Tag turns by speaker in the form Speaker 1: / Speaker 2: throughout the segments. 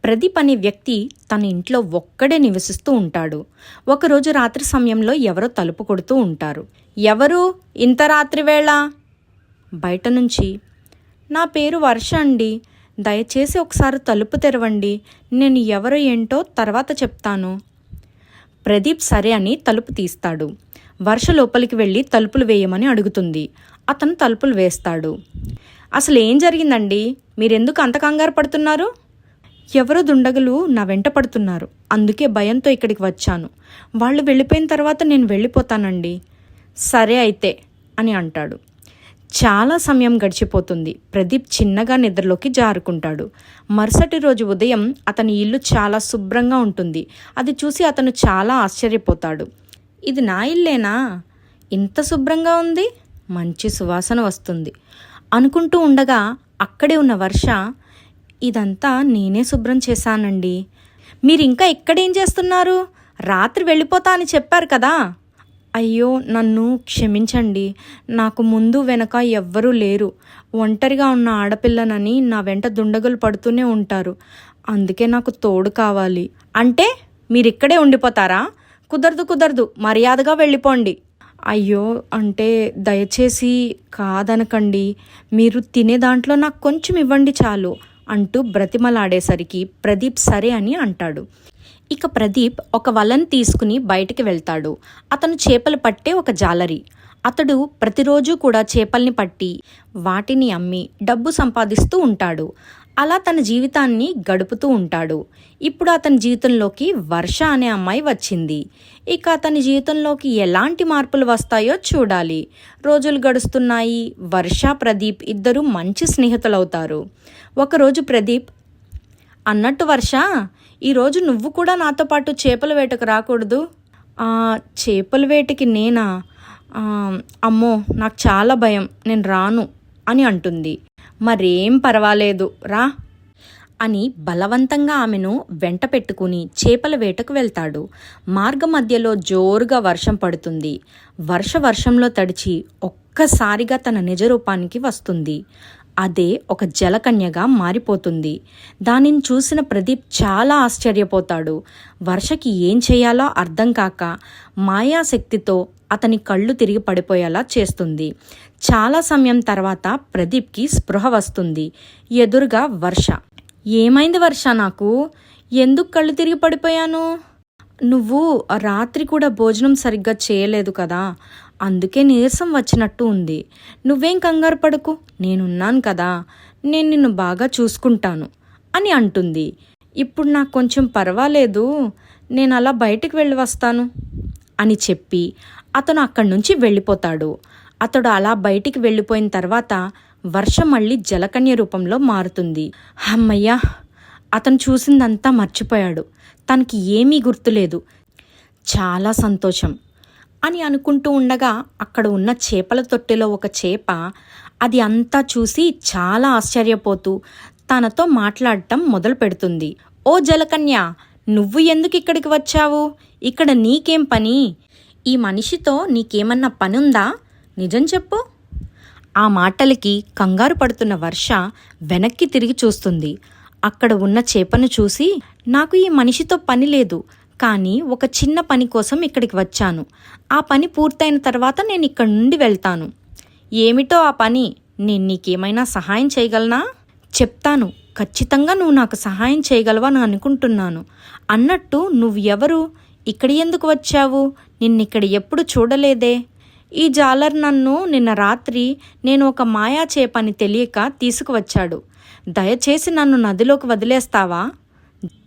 Speaker 1: ప్రదీప్ అనే వ్యక్తి తన ఇంట్లో ఒక్కడే నివసిస్తూ ఉంటాడు. ఒకరోజు రాత్రి సమయంలో ఎవరో తలుపు కొడుతూ ఉంటారు. ఎవరు ఇంత రాత్రి వేళ? బయట నుంచి, నా పేరు వర్ష అండి, దయచేసి ఒకసారి తలుపు తెరవండి, నేను ఎవరో ఏంటో తర్వాత చెప్తాను. ప్రదీప్ సరే అని తలుపు తీస్తాడు. వర్ష లోపలికి వెళ్ళి తలుపులు వేయమని అడుగుతుంది. అతను తలుపులు వేస్తాడు. అసలు ఏం జరిగిందండి? మీరెందుకు అంత కంగారు పడుతున్నారు? ఎవరో దుండగులు నా వెంట పడుతున్నారు, అందుకే భయంతో ఇక్కడికి వచ్చాను. వాళ్ళు వెళ్ళిపోయిన తర్వాత నేను వెళ్ళిపోతానండి. సరే అయితే అని అంటాడు. చాలా సమయం గడిచిపోతుంది. ప్రదీప్ చిన్నగా నిద్రలోకి జారుకుంటాడు. మరుసటి రోజు ఉదయం అతని ఇల్లు చాలా శుభ్రంగా ఉంటుంది. అది చూసి అతను చాలా ఆశ్చర్యపోతాడు. ఇది నా ఇల్లేనా? ఇంత శుభ్రంగా ఉంది, మంచి సువాసన వస్తుంది అనుకుంటూ ఉండగా అక్కడే ఉన్న వర్ష, ఇదంతా నేనే శుభ్రం చేశానండి. మీరు ఇంకా ఇక్కడేం చేస్తున్నారు? రాత్రి వెళ్ళిపోతా అని చెప్పారు కదా. అయ్యో, నన్ను క్షమించండి, నాకు ముందు వెనక ఎవ్వరూ లేరు. ఒంటరిగా ఉన్న ఆడపిల్లనని నా వెంట దుండగులు పడుతూనే ఉంటారు, అందుకే నాకు తోడు కావాలి. అంటే మీరిక్కడే ఉండిపోతారా? కుదరదు, మర్యాదగా వెళ్ళిపోండి. అయ్యో, అంటే దయచేసి కాదనకండి, మీరు తినే దాంట్లో నాకు కొంచెం ఇవ్వండి చాలు అంటూ బ్రతిమలాడేసరికి ప్రదీప్ సరే అని అంటాడు. ఇక ప్రదీప్ ఒక వలను తీసుకుని బయటికి వెళ్తాడు. అతను చేపలు పట్టే ఒక జాలరి. అతడు ప్రతిరోజు కూడా చేపల్ని పట్టి వాటిని అమ్మి డబ్బు సంపాదిస్తూ ఉంటాడు. అలా తన జీవితాన్ని గడుపుతూ ఉంటాడు. ఇప్పుడు అతని జీవితంలోకి వర్ష అనే అమ్మాయి వచ్చింది. ఇక అతని జీవితంలోకి ఎలాంటి మార్పులు వస్తాయో చూడాలి. రోజులు గడుస్తున్నాయి. వర్ష, ప్రదీప్ ఇద్దరు మంచి స్నేహితులవుతారు. ఒకరోజు ప్రదీప్, అన్నట్టు వర్ష, ఈరోజు నువ్వు కూడా నాతో పాటు చేపల వేటకు రాకూడదు? చేపల వేటకి నేనా? అమ్మో, నాకు చాలా భయం, నేను రాను అని అంటుంది. మరేం పర్వాలేదు, రా అని బలవంతంగా ఆమెను వెంట పెట్టుకుని చేపల వేటకు వెళ్తాడు. మార్గ మధ్యలో జోరుగా వర్షం పడుతుంది. వర్షంలో తడిచి ఒక్కసారిగా తన నిజ రూపానికి వస్తుంది. అదే ఒక జలకన్యగా మారిపోతుంది. దానిని చూసిన ప్రదీప్ చాలా ఆశ్చర్యపోతాడు. వర్షకి ఏం చేయాలో అర్థం కాక మాయాశక్తితో అతని కళ్ళు తిరిగి పడిపోయేలా చేస్తుంది. చాలా సమయం తర్వాత ప్రదీప్కి స్పృహ వస్తుంది. ఎదురుగా వర్ష. ఏమైంది వర్ష? నాకు ఎందుకు కళ్ళు తిరిగి పడిపోయాను? నువ్వు రాత్రి కూడా భోజనం సరిగ్గా చేయలేదు కదా, అందుకే నీరసం వచ్చినట్టు ఉంది. నువ్వేం కంగారు పడకు, నేనున్నాను కదా, నేను నిన్ను బాగా చూసుకుంటాను అని అంటుంది. ఇప్పుడు నాకు కొంచెం పర్వాలేదు, నేను అలా బయటికి వెళ్ళి వస్తాను అని చెప్పి అతను అక్కడి నుంచి వెళ్ళిపోతాడు. అతడు అలా బయటికి వెళ్ళిపోయిన తర్వాత వర్ష మళ్ళీ జలకన్య రూపంలో మారుతుంది. అమ్మయ్యా, అతను చూసిందంతా మర్చిపోయాడు. తనకి ఏమీ గుర్తులేదు. చాలా సంతోషం అని అనుకుంటూ ఉండగా అక్కడ ఉన్న చేపల తొట్టెలో ఒక చేప అది అంతా చూసి చాలా ఆశ్చర్యపోతూ తనతో మాట్లాడటం మొదలు పెడుతుంది. ఓ జలకన్య, నువ్వు ఎందుకు ఇక్కడికి వచ్చావు? ఇక్కడ నీకేం పని? ఈ మనిషితో నీకేమన్నా పనుందా? నిజం చెప్పు. ఆ మాటలకి కంగారు పడుతున్న వర్ష వెనక్కి తిరిగి చూస్తుంది. అక్కడ ఉన్న చేపను చూసి, నాకు ఈ మనిషితో పని లేదు, కానీ ఒక చిన్న పని కోసం ఇక్కడికి వచ్చాను. ఆ పని పూర్తయిన తర్వాత నేను ఇక్కడి నుండి వెళ్తాను. ఏమిటో ఆ పని? నేను నీకేమైనా సహాయం చేయగలనా? చెప్తాను, ఖచ్చితంగా నువ్వు నాకు సహాయం చేయగలవని అనుకుంటున్నాను. అన్నట్టు నువ్వు ఎవరు? ఇక్కడ ఎందుకు వచ్చావు? నిన్నిక్కడ ఎప్పుడు చూడలేదే. ఈ జాలర్ నన్ను నిన్న రాత్రి నేను ఒక మాయా చేపని తెలియక తీసుకువచ్చాడు. దయచేసి నన్ను నదిలోకి వదిలేస్తావా?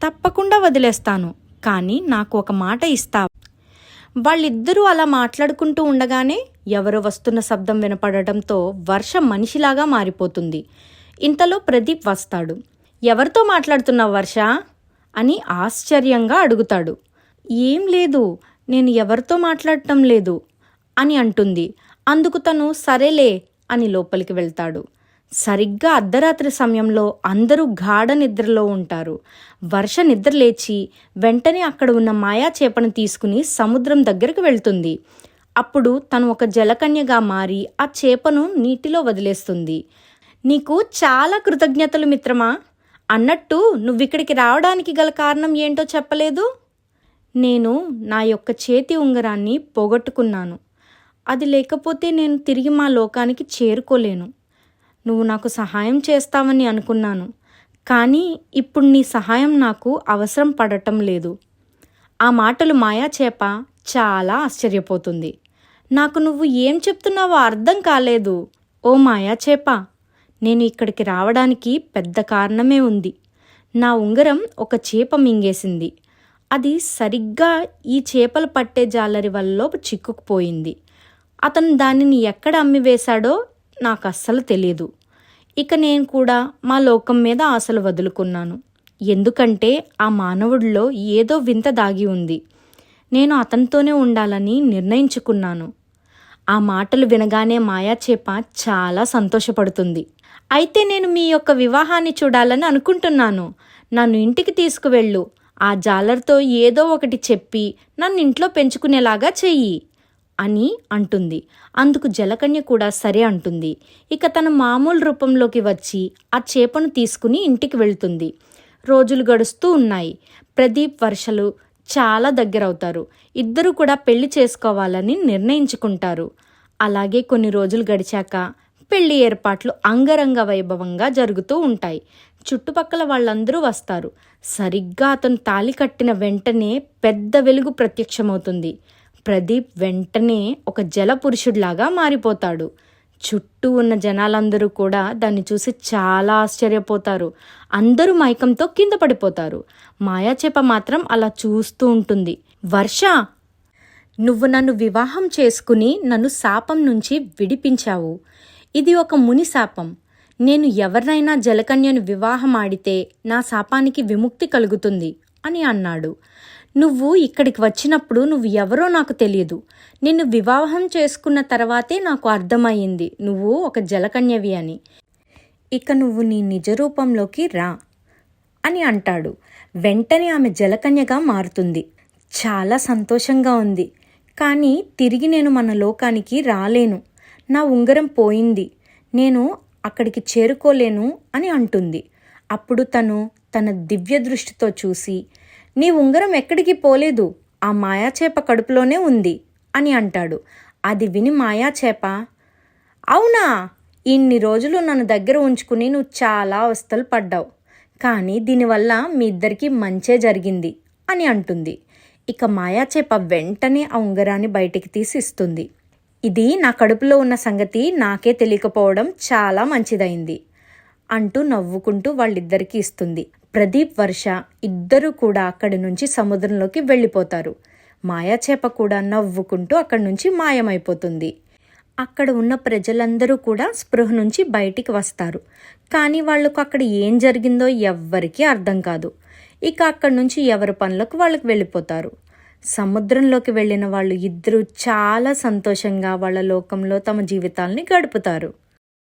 Speaker 1: తప్పకుండా వదిలేస్తాను, కానీ నాకు ఒక మాట ఇస్తావా? వాళ్ళిద్దరూ అలా మాట్లాడుకుంటూ ఉండగానే ఎవరో వస్తున్న శబ్దం వినపడటంతో వర్ష మనిషిలాగా మారిపోతుంది. ఇంతలో ప్రదీప్ వస్తాడు. ఎవరితో మాట్లాడుతున్నావు వర్ష అని ఆశ్చర్యంగా అడుగుతాడు. ఏం లేదు, నేను ఎవరితో మాట్లాడటం లేదు అని అంటుంది. అందుకు తను సరేలే అని లోపలికి వెళ్తాడు. సరిగ్గా అర్ధరాత్రి సమయంలో అందరూ గాఢ నిద్రలో ఉంటారు. వర్ష నిద్ర లేచి వెంటనే అక్కడ ఉన్న మాయా చేపను తీసుకుని సముద్రం దగ్గరకు వెళ్తుంది. అప్పుడు తను ఒక జలకన్యగా మారి ఆ చేపను నీటిలో వదిలేస్తుంది. నీకు చాలా కృతజ్ఞతలు మిత్రమా అన్నట్టు నువ్విక్కడికి రావడానికి గల కారణం ఏంటో చెప్పలేదు? నేను నా యొక్క చేతి ఉంగరాన్ని పోగొట్టుకున్నాను. అది లేకపోతే నేను తిరిగి మా లోకానికి చేరుకోలేను. నువ్వు నాకు సహాయం చేస్తావని అనుకున్నాను, కానీ ఇప్పుడు నీ సహాయం నాకు అవసరం పడటం లేదు. ఆ మాటలు మాయాచేప చాలా ఆశ్చర్యపోతుంది. నాకు నువ్వు ఏం చెప్తున్నావో అర్థం కాలేదు. ఓ మాయాచేప, నేను ఇక్కడికి రావడానికి పెద్ద కారణమే ఉంది. నా ఉంగరం ఒక చేప మింగేసింది. అది సరిగ్గా ఈ చేపలు పట్టే జాలరి వల్ల చిక్కుకుపోయింది. అతను దానిని ఎక్కడ అమ్మివేశాడో నాకు అస్సలు తెలియదు. ఇక నేను కూడా మా లోకం మీద ఆశలు వదులుకున్నాను. ఎందుకంటే ఆ మానవుడిలో ఏదో వింత దాగి ఉంది. నేను అతనితోనే ఉండాలని నిర్ణయించుకున్నాను. ఆ మాటలు వినగానే మాయాచేప చాలా సంతోషపడుతుంది. అయితే నేను మీ యొక్క వివాహాన్ని చూడాలని అనుకుంటున్నాను. నన్ను ఇంటికి తీసుకువెళ్ళు. ఆ జాలర్తో ఏదో ఒకటి చెప్పి నన్ను ఇంట్లో పెంచుకునేలాగా చెయ్యి అని అంటుంది. అందుకు జలకన్య కూడా సరే అంటుంది. ఇక తన మామూలు రూపంలోకి వచ్చి ఆ చేపను తీసుకుని ఇంటికి వెళ్తుంది. రోజులు గడుస్తూ ఉన్నాయి. ప్రదీప్, వర్షలు చాలా దగ్గరవుతారు. ఇద్దరు కూడా పెళ్లి చేసుకోవాలని నిర్ణయించుకుంటారు. అలాగే కొన్ని రోజులు గడిచాక పెళ్లి ఏర్పాట్లు అంగరంగ వైభవంగా జరుగుతూ ఉంటాయి. చుట్టుపక్కల వాళ్ళందరూ వస్తారు. సరిగ్గా అతను తాళి కట్టిన వెంటనే పెద్ద వెలుగు ప్రత్యక్షమవుతుంది. ప్రదీప్ వెంటనే ఒక జలపురుషుడిలాగా మారిపోతాడు. చుట్టూ ఉన్న జనాలందరూ కూడా దాన్ని చూసి చాలా ఆశ్చర్యపోతారు. అందరూ మైకంతో కింద పడిపోతారు. మాయాచేప మాత్రం అలా చూస్తూ ఉంటుంది. వర్ష, నువ్వు నన్ను వివాహం చేసుకుని నన్ను శాపం నుంచి విడిపించావు. ఇది ఒక ముని శాపం. నేను ఎవరినైనా జలకన్యను వివాహం ఆడితే నా శాపానికి విముక్తి కలుగుతుంది అని అన్నాడు. నువ్వు ఇక్కడికి వచ్చినప్పుడు నువ్వు ఎవరో నాకు తెలియదు. నిన్ను వివాహం చేసుకున్న తర్వాతే నాకు అర్థమయ్యింది నువ్వు ఒక జలకన్యవి అని. ఇక నువ్వు నీ నిజ రూపంలోకి రా అని అంటాడు. వెంటనే ఆమె జలకన్యగా మారుతుంది. చాలా సంతోషంగా ఉంది, కానీ తిరిగి నేను మన లోకానికి రాలేను. నా ఉంగరం పోయింది, నేను అక్కడికి చేరుకోలేను అని అంటుంది. అప్పుడు తను తన దివ్య దృష్టితో చూసి, నీ ఉంగరం ఎక్కడికి పోలేదు, ఆ మాయాచేప కడుపులోనే ఉంది అని అంటాడు. అది విని మాయాచేప, అవునా, ఇన్ని రోజులు నన్ను దగ్గర ఉంచుకుని నువ్వు చాలా అవస్థలు పడ్డావు, కానీ దీనివల్ల మీ ఇద్దరికీ మంచే జరిగింది అని అంటుంది. ఇక మాయాచేప వెంటనే ఆ ఉంగరాన్ని బయటికి తీసి ఇస్తుంది. ఇది నా కడుపులో ఉన్న సంగతి నాకే తెలియకపోవడం చాలా మంచిదైంది అంటూ నవ్వుకుంటూ వాళ్ళిద్దరికీ ఇస్తుంది. ప్రదీప్, వర్ష ఇద్దరూ కూడా అక్కడి నుంచి సముద్రంలోకి వెళ్ళిపోతారు. మాయాచేప కూడా నవ్వుకుంటూ అక్కడి నుంచి మాయమైపోతుంది. అక్కడ ఉన్న ప్రజలందరూ కూడా స్పృహ నుంచి బయటికి వస్తారు. కానీ వాళ్ళకు అక్కడ ఏం జరిగిందో ఎవ్వరికీ అర్థం కాదు. ఇక అక్కడి నుంచి ఎవరి పనులకు వాళ్ళకి వెళ్ళిపోతారు. సముద్రంలోకి వెళ్ళిన వాళ్ళు ఇద్దరూ చాలా సంతోషంగా వాళ్ళ లోకంలో తమ జీవితాల్ని గడుపుతారు.